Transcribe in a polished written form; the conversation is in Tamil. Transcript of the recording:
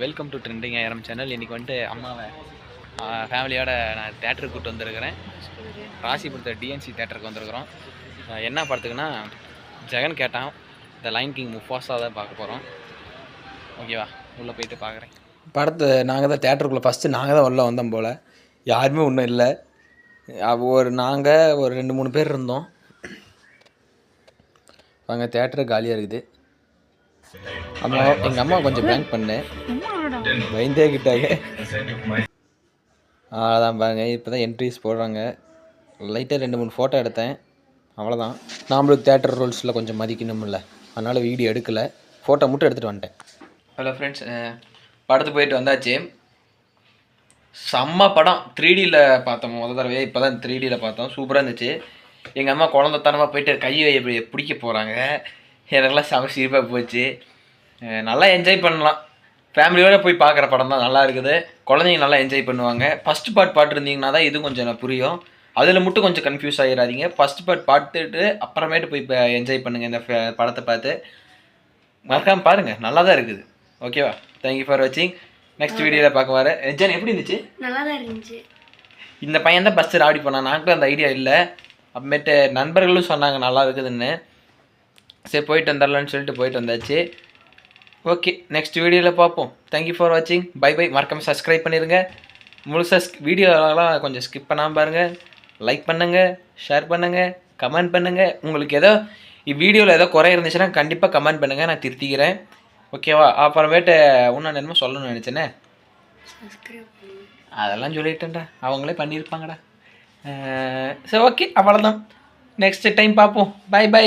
வெல்கம் டு ட்ரெண்டிங் ஆயிரம் சேனல். இன்றைக்கி வந்துட்டு அம்மாவை ஃபேமிலியோட நான் தேட்டருக்கு கூப்பிட்டு வந்திருக்கிறேன். ராசிபுரத்தில் டிஎன்சி தேட்டருக்கு வந்திருக்கிறோம். என்ன படத்துக்குன்னா ஜெகன் கேட்டான் த லைன் கிங் முஃபாஸா தான் பார்க்க போகிறோம். ஓகேவா, உள்ளே போயிட்டு பார்க்குறேன். படத்தை நாங்கள் தான் தேட்டருக்குள்ளே ஃபஸ்ட்டு நாங்கள் தான் உள்ளே வந்தோம் போல், யாருமே ஒன்றும் இல்லை. நாங்கள் ஒரு 2-3 பேர் இருந்தோம். அங்கே தேட்டரு காலியாக இருக்குது. எங்கள் அம்மா கொஞ்சம் பேங்க் பண்ணேன், பயந்தே கிட்டாங்க. அதான் பாருங்க, இப்போ தான் என்ட்ரிஸ் போடுறாங்க. லைட்டாக 2-3 ஃபோட்டோ எடுத்தேன், அவ்வளோதான். நம்மளுக்கு தேட்டர் ரூல்ஸில் கொஞ்சம் மதிக்கணும்ல, அதனால் வீடியோ எடுக்கலை, ஃபோட்டோ மட்டும் எடுத்துகிட்டு வந்துட்டேன். ஹலோ ஃப்ரெண்ட்ஸ், படத்துக்கு போயிட்டு வந்தாச்சு. செம்ம படம். 3Dயில் பார்த்தோம் முதல் தடவை, இப்போ தான் 3Dயில் பார்த்தோம். சூப்பராக இருந்துச்சு. எங்கள் அம்மா குழந்தைத்தனமாக போயிட்டு கையை பிடிக்க போகிறாங்க. எனக்கெல்லாம் செம சிரிப்பாக போச்சு. நல்லா என்ஜாய் பண்ணலாம். ஃபேமிலியோடு போய் பார்க்குற படம் தான், நல்லா இருக்குது. குழந்தைங்க நல்லா என்ஜாய் பண்ணுவாங்க. ஃபஸ்ட்டு பார்ட் பார்த்துருந்தீங்கன்னா தான் இது கொஞ்சம் புரியும். அதில் மட்டும் கொஞ்சம் கன்ஃபியூஸ் ஆகிடாதீங்க. ஃபஸ்ட்டு பார்ட் பார்த்துட்டு அப்புறமேட்டு போய் இப்போ என்ஜாய் பண்ணுங்கள். இந்த படத்தை பார்த்து மறக்காமல் பாருங்கள், நல்லா தான் இருக்குது. ஓகேவா, தேங்க்யூ ஃபார் வாட்சிங். நெக்ஸ்ட் வீடியோவில் பார்க்க வரேன். ஜென் எப்படி இருந்துச்சு? நல்லா தான் இருந்துச்சு. இந்த பையன் தான் ஃபஸ்ட்டு ராடி பண்ணான், நாங்களும் அந்த ஐடியா இல்லை. அப்புறமேட்டு நண்பர்களும் சொன்னாங்க நல்லா இருக்குதுன்னு. சரி போயிட்டு வந்துடலான்னு சொல்லிட்டு போயிட்டு வந்தாச்சு. ஓகே, நெக்ஸ்ட் வீடியோவில் பார்ப்போம். தேங்க்யூ ஃபார் வாட்சிங். Bye bye. மறக்காமல் சப்ஸ்கிரைப் பண்ணிடுங்க. முழுசாக வீடியோலாம் கொஞ்சம் ஸ்கிப் பண்ணாமல் பாருங்கள். லைக் பண்ணுங்கள், ஷேர் பண்ணுங்கள், கமெண்ட் பண்ணுங்கள். உங்களுக்கு ஏதோ வீடியோவில் ஏதோ குறை இருந்துச்சுன்னா கண்டிப்பாக கமெண்ட் பண்ணுங்கள், நான் திருத்திக்கிறேன். ஓகேவா? அப்புறமேட்டு இன்னும் என்னமோ சொல்லணும்னு நினச்சேனே, அதெல்லாம் சொல்லிட்டேன்டா, அவங்களே பண்ணியிருப்பாங்கடா. சரி ஓகே, அவ்வளோதான். நெக்ஸ்ட் டைம் பார்ப்போம். Bye by.